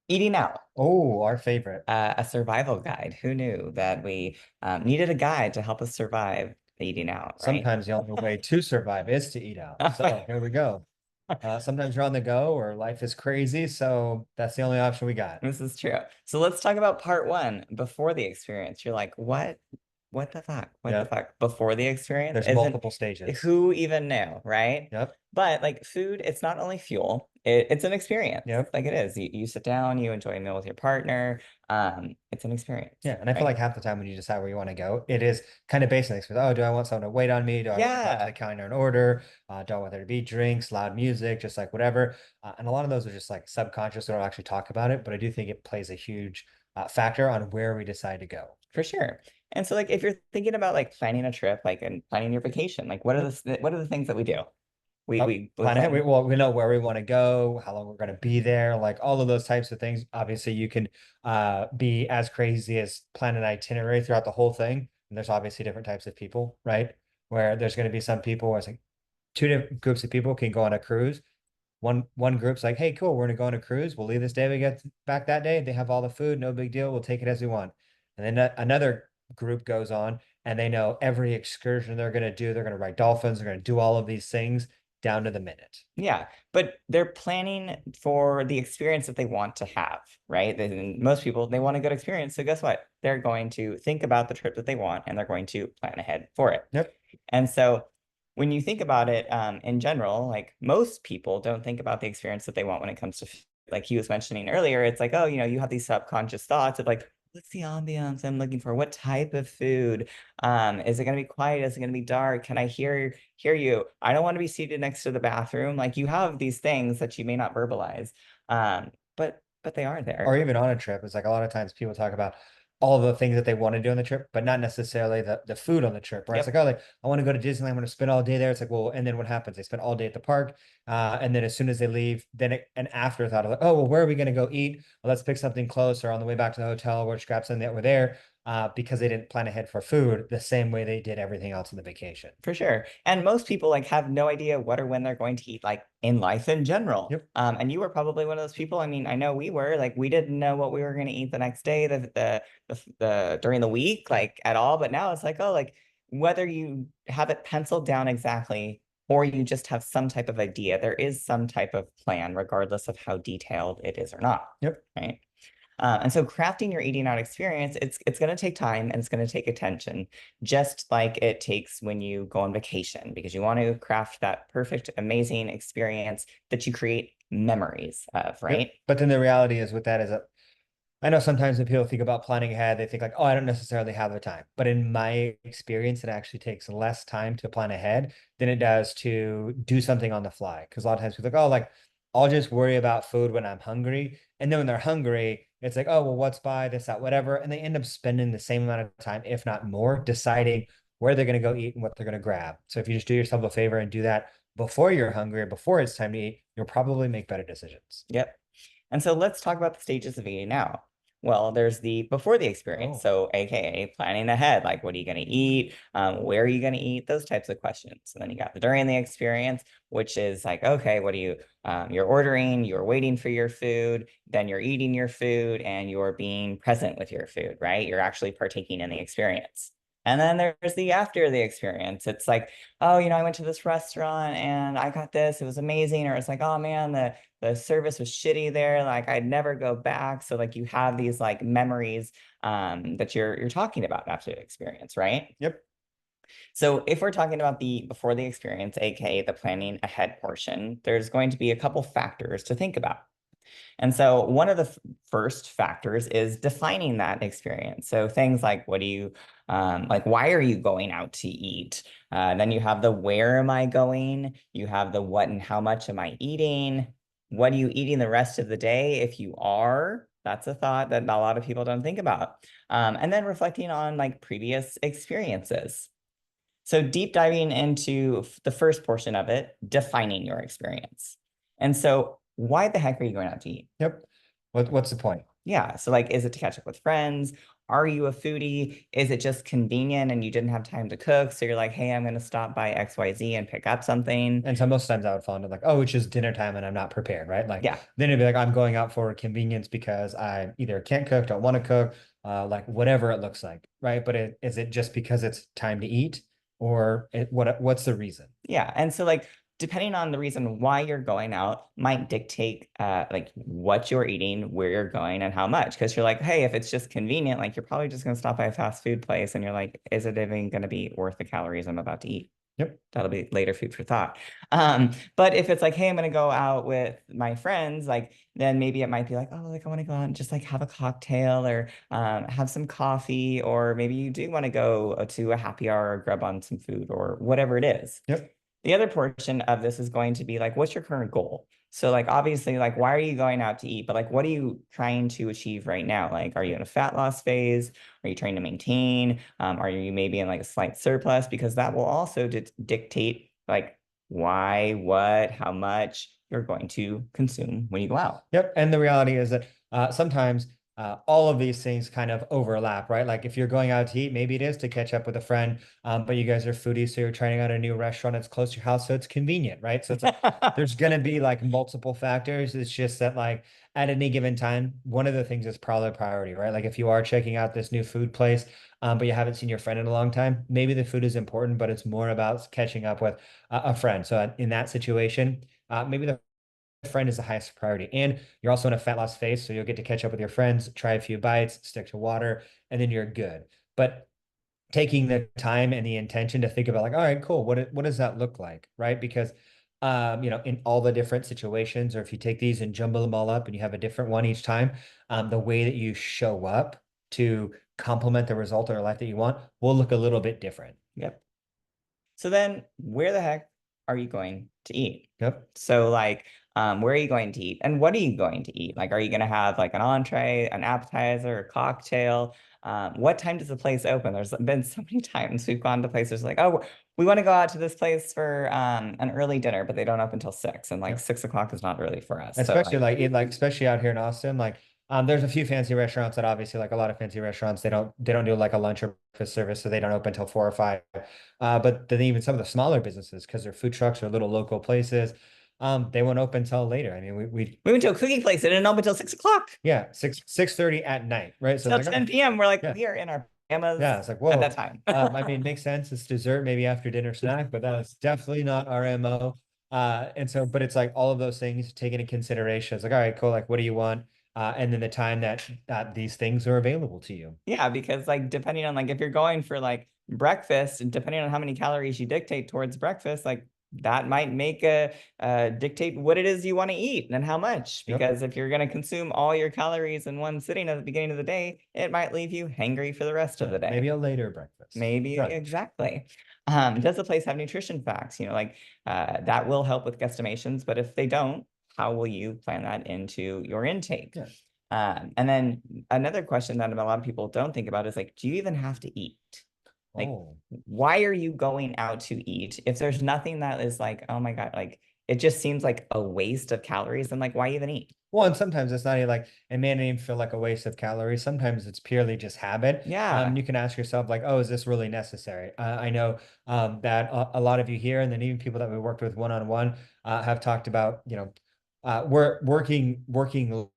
Eating out, Oh, our favorite. a survival guide. Who knew that we needed a guide to help us survive eating out, right? Sometimes the only way to survive is to eat out. So here we go. Sometimes you're on the go or life is crazy, so that's the only option we got. This is true. So let's talk about part one, before the experience. You're like, what? What the fuck? What the Yep. fuck? Before the experience? There's Isn't multiple stages. who even knew, right? Yep. But like food, it's not only fuel, it's an experience. Yep. Like it is. You sit down, you enjoy a meal with your partner. It's an experience, Yeah. And I feel right? like half the time when you decide where you want to go, it is kind of based on this. Oh, do I want someone to wait on me? Do I want to go up to the Yeah, counter and order? Do I want there to be drinks, loud music, just like whatever? And a lot of those are just like subconscious. We don't actually talk about it, but I do think it plays a huge factor on where we decide to go. for sure. And so like if you're thinking about like planning a trip, like and planning your vacation, like Yep. what are the things that we do? We Oh, we we plan ahead. plan. Well, we know where we want to go, how long we're going to be there, like all of those types of things. Obviously, you can be as crazy as plan an itinerary throughout the whole thing. And there's obviously different types of people, right? Where there's going to be some people where it's like two different groups of people can go on a cruise. One group's like, hey, cool, we're gonna go on a cruise. We'll leave this day. We get back that day. They have all the food, no big deal. We'll take it as we want. And then another group goes on and they know every excursion they're gonna do. They're gonna ride dolphins. They're gonna do all of these things down to the minute. Yeah, but they're planning for the experience that they want to have, right? Most people, they want a good experience. So guess what? They're going to think about the trip that they want and they're going to plan ahead for it. Yep. And so when you think about it, in general, like most people don't think about the experience that they want when it comes to, like he was mentioning earlier, it's like, oh, you have these subconscious thoughts of like, what's the ambiance I'm looking for? What type of food? Is it going to be quiet? Is it going to be dark? Can I hear you? I don't want to be seated next to the bathroom. Like you have these things that you may not verbalize, but they are Or there. even on a trip, it's like a lot of times people talk about all the things that they want to do on the trip, but not necessarily the food on the trip. Where it's like, Yep, oh, like I want to go to Disneyland, I want to spend all day there. It's like, well, and then what happens? They spend all day at the park, and then as soon as they leave, then an afterthought of like, oh, well, where are we going to go eat? Well, let's pick something close, or on the way back to the hotel, we'll just grab something that we're there, because they didn't plan ahead for food the same way they did everything else in the vacation. for sure. And most people like have no idea what or when they're going to eat, like in life in general. Yep. And you were probably one of those people. I mean, I know we were like we didn't know what we were going to eat the next day, the during the week, like at all. But now it's like, oh, like whether you have it penciled down exactly or you just have some type of idea, there is some type of plan, regardless of how detailed it is or not, Yep. right? And so crafting your eating out experience, it's going to take time and it's going to take attention, just like it takes when you go on vacation, because you want to craft that perfect, amazing experience that you create memories of, Yep. right? But then the reality is with that is that I know sometimes when people think about planning ahead, they think like, oh, I don't necessarily have the time. But in my experience, it actually takes less time to plan ahead than it does to do something on the fly. Because a lot of times people are like, oh, like I'll just worry about food when I'm hungry. And then when they're hungry, it's like, oh, well, what's by this, that, whatever. And they end up spending the same amount of time, if not more, deciding where they're going to go eat and what they're going to grab. So if you just do yourself a favor and do that before you're hungry or before it's time to eat, you'll probably make better decisions. Yep. And so let's talk about the stages of eating now. Well, there's the before the experience. Oh, So, AKA planning ahead, like what are you going to eat? Where are you going to eat? Those types of questions. And then you got the during the experience, which is like, okay, what are you, you're ordering, you're waiting for your food, then you're eating your food and you're being present with your food, right? You're actually partaking in the experience. And then there's the after the experience. It's like, oh, I went to this restaurant and I got this. It was amazing. Or it's like, oh man, the service was shitty there. Like I'd never go back. So like you have these like memories that you're talking about after the experience, right? yep. So if we're talking about the before the experience, aka the planning ahead portion, there's going to be a couple factors to think about. And so one of the first factors is defining that experience. So things like what do you like why are you going out to eat? Then you have the where am I going? You have the what and how much am I eating? What are you eating the rest of the day if you are? That's a thought that a lot of people don't think about. And then reflecting on like previous experiences. So deep diving into the first portion of it, defining your experience. And so why the heck are you going out to eat? Yep. What's the point? Yeah. So like, is it to catch up with friends? Are you a foodie? Is it just convenient and you didn't have time to cook? So you're like, hey, I'm going to stop by XYZ and pick up something. And so most times I would fall into like, oh, it's just dinner time and I'm not prepared, right? Like Yeah. then it'd be like I'm going out for convenience because I either can't cook, don't want to cook, like whatever it looks like, right? But is it just because it's time to eat, or what's the reason? Yeah. And so like depending on the reason why you're going out might dictate like what you're eating, where you're going, and how much. Because you're like, hey, if it's just convenient, like you're probably just gonna stop by a fast food place and you're like, is it even gonna be worth the calories I'm about to eat? Yep. That'll be later food for thought. But if it's like, hey, I'm gonna go out with my friends, like then maybe it might be like, oh, like I want to go out and just like have a cocktail or have some coffee, or maybe you do want to go to a happy hour or grub on some food or whatever it is. Yep. The other portion of this is going to be like, what's your current goal? So like obviously, like why are you going out to eat? But like what are you trying to achieve right now? Like, are you in a fat loss phase? Are you trying to maintain? Are you maybe in like a slight surplus? Because that will also dictate like why, what, how much you're going to consume when you go out. Yep. And the reality is that sometimes all of these things kind of overlap, right? Like if you're going out to eat, maybe it is to catch up with a friend, but you guys are foodies, so you're trying out a new restaurant. It's close to your house, so it's convenient, right? So it's like there's going to be like multiple factors. It's just that like at any given time, one of the things is probably a priority, right? Like if you are checking out this new food place, but you haven't seen your friend in a long time, maybe the food is important, but it's more about catching up with a friend. So in that situation, maybe the friend is the highest priority. And you're also in a fat loss phase, so you'll get to catch up with your friends, try a few bites, stick to water, and then you're good. But taking the time and the intention to think about like, all right, cool, what does that look like, right? Because in all the different situations, or if you take these and jumble them all up and you have a different one each time, the way that you show up to complement the result of your life that you want will look a little bit different. Yep. So then where the heck are you going to eat? Yep. So like, where are you going to eat? And what are you going to eat? Like, are you going to have like an entree, an appetizer, a cocktail? What time does the place open? There's been so many times we've gone to places like, oh, we want to go out to this place for an early dinner, but they don't open until 6. And like Yep. 6 o'clock is not early for us. So Especially like, especially out here in Austin, like there's a few fancy restaurants that obviously like a lot of fancy restaurants they don't do like a lunch or breakfast service, so they don't open until 4 or 5. But then even some of the smaller businesses, because they're food trucks or little local places, they won't open until later. I mean, we we went to a cookie place. It didn't open until 6 o'clock. yeah, 6:30 at night, right? So Till it's like, 10 p.m. We're like, yeah, we are in our yeah, pajamas it's like, at that whoa. time. I mean, it makes sense. It's dessert, maybe after dinner snack, but that is definitely not our MO. And so, but it's like all of those things taken into consideration. It's like, all right, cool. Like, what do you want? And then the time that these things are available to you. Yeah, because like depending on like if you're going for like breakfast, and depending on how many calories you dictate towards breakfast, like that might make a dictate what it is you want to eat and how much. Yep. Because if you're going to consume all your calories in one sitting at the beginning of the day, it might leave you hangry for the rest of Yeah, the day. maybe a later breakfast. Maybe Right. exactly. Does the place have nutrition facts? Like that will help with guesstimations, but if they don't, how will you plan that into your intake? Yeah. And then another question that a lot of people don't think about is like, do you even have to eat? Like, Oh. why are you going out to eat? If there's nothing that is like, oh my God, like it just seems like a waste of calories, then like, why even eat? Well, and sometimes it's not even like it may not even feel like a waste of calories. Sometimes it's purely just habit. Yeah. You can ask yourself like, oh, is this really necessary? I know that a lot of you here, and then even people that we worked with one-on-one have talked about, we're working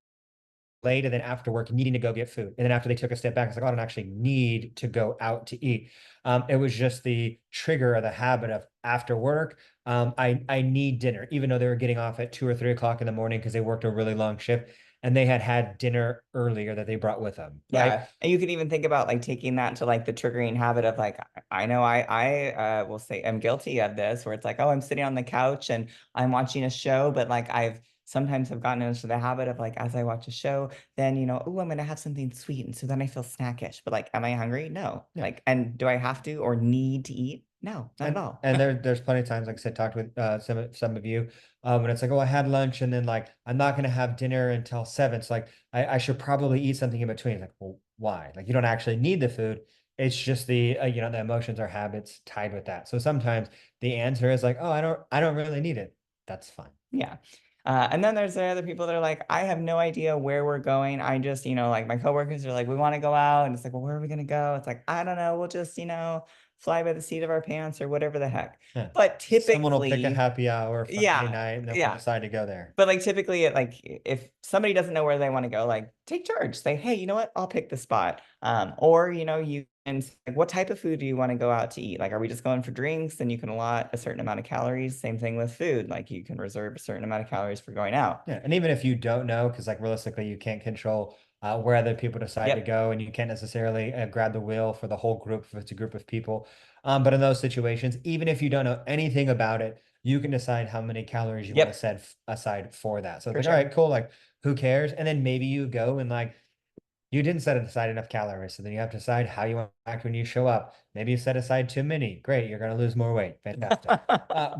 late and then after work needing to go get food. And then after they took a step back, it's like, oh, I don't actually need to go out to eat. It was just the trigger or the habit of after work. I need dinner, even though they were getting off at 2 or 3 o'clock in the morning because they worked a really long shift and they had had dinner earlier that they brought with them. Right. Yeah. And you could even think about like taking that to like the triggering habit of like, I know I will say I'm guilty of this where it's like, oh, I'm sitting on the couch and I'm watching a show, but like I've sometimes have gotten into the habit of like as I watch a show, then oh, I'm gonna have something sweet. And so then I feel snackish. But like, am I hungry? No. Yeah. Like, and do I have to or need to eat? No, not at all. And there's plenty of times, like I said, talked with some of you, when it's like, oh, I had lunch and then like I'm not gonna have dinner until 7. So like I should probably eat something in between. Like, well, why? Like you don't actually need the food. It's just the emotions or habits tied with that. So sometimes the answer is like, oh, I don't really need it. That's fine. Yeah. And then there's the other people that are like, I have no idea where we're going. I just, like my coworkers are like, we want to go out. And it's like, well, where are we going to go? It's like, I don't know. We'll just, fly by the seat of our pants or whatever the heck. Yeah. But Someone will pick a typically, happy hour Friday yeah, night and then we'll yeah. decide to go there. But like typically, like if somebody doesn't know where they want to go, like take charge. Say, hey, you know what? I'll pick the spot. Or you can say, like, what type of food do you want to go out to eat? Like, are we just going for drinks? Then you can allot a certain amount of calories. Same thing with food. Like you can reserve a certain amount of calories for going out. Yeah, and even if you don't know, because like realistically, you can't control where other people decide to Yep. go, and you can't necessarily grab the wheel for the whole group if it's a group of people. But in those situations, even if you don't know anything about it, you can decide how many calories you want to Yep. set aside for that. So it's For like, all sure. right, cool. Like, who cares? And then maybe you go and like you didn't set aside enough calories, so then you have to decide how you want to act when you show up. Maybe you set aside too many. Great, you're going to lose more weight. Fantastic.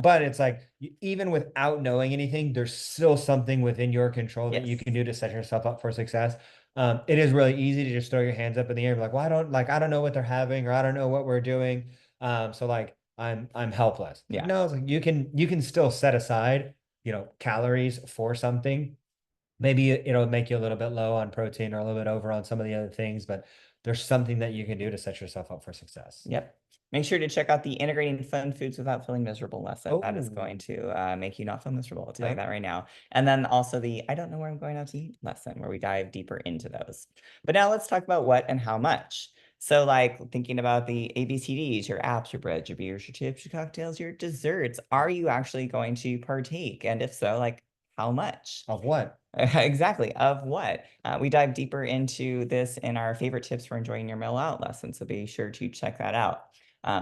But it's like even without knowing anything, there's still something within your control that you Yes. can do to set yourself up for success. It is really easy to just throw your hands up in the air, and be like, "Well, I don't know what they're having, or I don't know what we're doing." So like I'm helpless. Like, Yeah. no, it's like you can still set aside, calories for something. Maybe it'll make you a little bit low on protein or a little bit over on some of the other things, but there's something that you can do to set yourself up for success. Yep. Make sure to check out the Integrating Fun Foods Without Feeling Miserable lesson. That is Oh, going to make you not feel miserable. I'll tell you yep. that right now. And then also the I don't know where I'm going out to eat lesson, where we dive deeper into those. But now let's talk about what and how much. So, like thinking about the ABCDs, your apps, your breads, your beers, your chips, your cocktails, your desserts. Are you actually going to partake? And if so, like how much? Of what? Exactly. Of what? We dive deeper into this in our favorite tips for enjoying your meal out lesson. So be sure to check that out.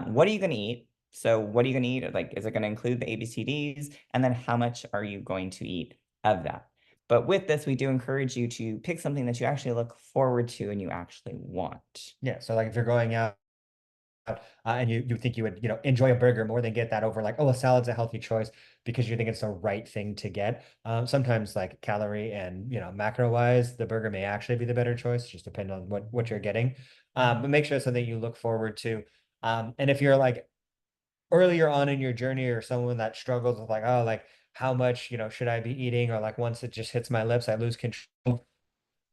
What are you going to eat? So, what are you going to eat? Like, is it going to include the ABCDs? And then, how much are you going to eat of that? But with this, we do encourage you to pick something that you actually look forward to and you actually want. Yeah. So like if you're going out and you think you would enjoy a burger more than get that over like, oh, a salad's a healthy choice because you think it's the right thing to get. Sometimes like calorie and macro wise, the burger may actually be the better choice, just depending on what you're getting. But make sure it's something you look forward to. And if you're like earlier on in your journey or someone that struggles with like, oh, like how much should I be eating, or like once it just hits my lips I lose control,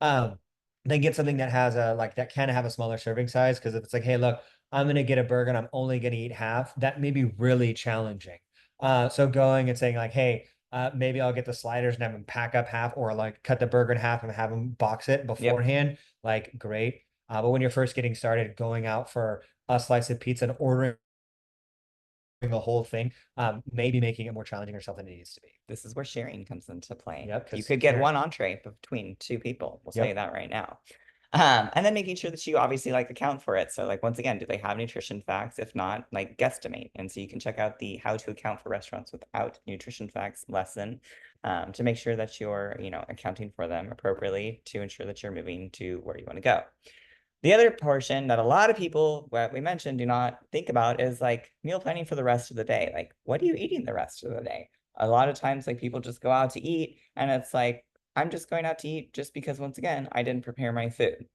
um, then get something that has a like that can have a smaller serving size. Because if it's like, hey, look, I'm gonna get a burger and I'm only gonna eat half, that may be really challenging. So going and saying like, hey, maybe I'll get the sliders and have them pack up half, or like cut the burger in half and have them box it Yep. beforehand, like great. But when you're first getting started, going out for a slice of pizza and ordering the whole thing, maybe making it more challenging yourself than it needs to be. This is where sharing comes into play. Yep, You because could get one entree between two people. We'll tell you yep, that right now. And then making sure that you obviously like account for it. So like once again, do they have nutrition facts? If not, like guesstimate. And so you can check out the how to account for restaurants without nutrition facts lesson to make sure that you're, accounting for them appropriately to ensure that you're moving to where you want to go. The other portion that a lot of people, what we mentioned, do not think about is like meal planning for the rest of the day. Like, what are you eating the rest of the day? A lot of times, like people just go out to eat, and it's like, I'm just going out to eat just because, once again, I didn't prepare my food.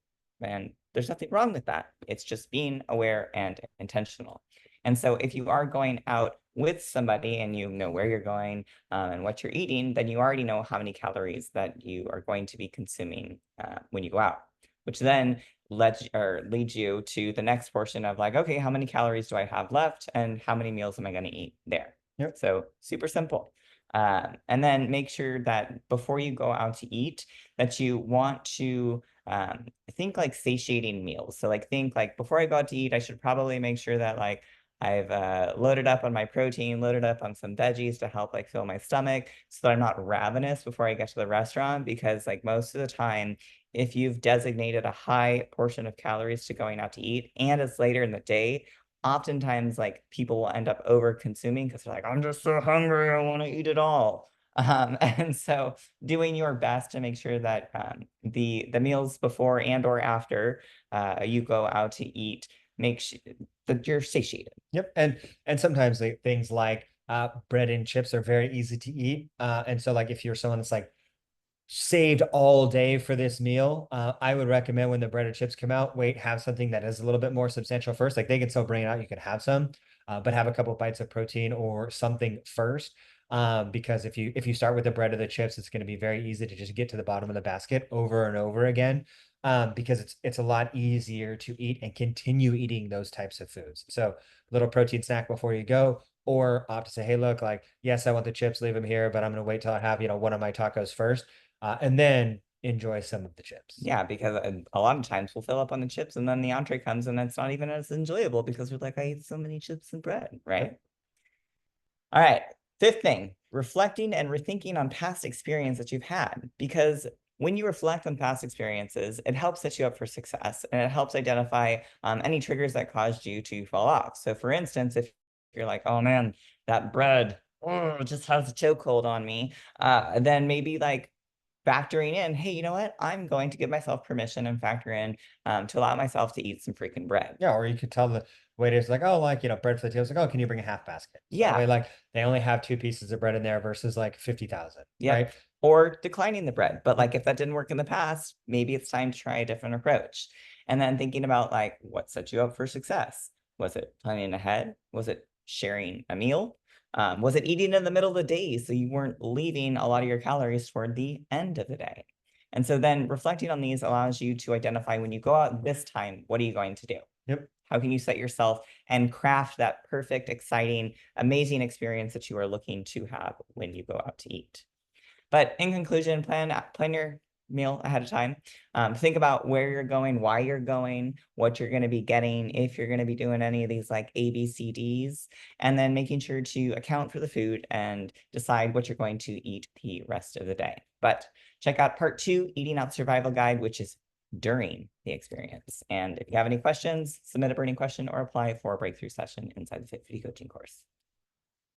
And there's nothing wrong with that. It's just being aware and intentional. And so, if you are going out with somebody and you know where you're going and what you're eating, then you already know how many calories that you are going to be consuming when you go out, which then leads you to the next portion of like, okay, how many calories do I have left and how many meals am I going to eat there? yep, So super simple. And then make sure that before you go out to eat, that you want to think like satiating meals. So like think like before I go out to eat, I should probably make sure that like I've loaded up on my protein, loaded up on some veggies to help like fill my stomach so that I'm not ravenous before I get to the restaurant. Because like most of the time, if you've designated a high portion of calories to going out to eat and it's later in the day, oftentimes like people will end up over consuming because they're like, I'm just so hungry, I want to eat it all. And so doing your best to make sure that the meals before and or after you go out to eat, make sure that you're satiated. yep. And sometimes things like bread and chips are very easy to eat. And so like if you're someone that's like saved all day for this meal, I would recommend when the bread or chips come out, wait, have something that is a little bit more substantial first. Like they can still bring it out, you can have some, but have a couple bites of protein or something first. Because if you start with the bread or the chips, it's going to be very easy to just get to the bottom of the basket over and over again. Because it's a lot easier to eat and continue eating those types of foods. So little protein snack before you go, or opt to say, hey, look, like, yes, I want the chips, leave them here, but I'm going to wait till I have, one of my tacos first, and then enjoy some of the chips. Yeah, because a lot of times we'll fill up on the chips and then the entree comes and it's not even as enjoyable because we're like, I ate so many chips and bread, right? All right. Fifth thing, reflecting and rethinking on past experience that you've had. Because when you reflect on past experiences, it helps set you up for success and it helps identify any triggers that caused you to fall off. So, for instance, if you're like, oh man, that bread just has a chokehold on me, then maybe like factoring in, hey, you know what? I'm going to give myself permission and factor in to allow myself to eat some freaking bread. Yeah, or you could tell the waiters like, oh, like, bread for the tables, like, oh, can you bring a half basket? So that way, Yeah, like, they only have two pieces of bread in there versus like 50,000, yep. right? Or declining the bread. But Yep. like if that didn't work in the past, maybe it's time to try a different approach. And then thinking about like what set you up for success. Was it planning ahead? Was it sharing a meal? Was it eating in the middle of the day so you weren't leaving a lot of your calories toward the end of the day? And so then reflecting on these allows you to identify when you go out this time, what are you going to do? Yep. How can you set yourself and craft that perfect, exciting, amazing experience that you are looking to have when you go out to eat? But in conclusion, plan your meal ahead of time. Think about where you're going, why you're going, what you're going to be getting, if you're going to be doing any of these like ABCDs, and then making sure to account for the food and decide what you're going to eat the rest of the day. But check out part 2, Eating Out Survival Guide, which is during the experience. And if you have any questions, submit a burning question or apply for a breakthrough session inside the Fit Foodie coaching course.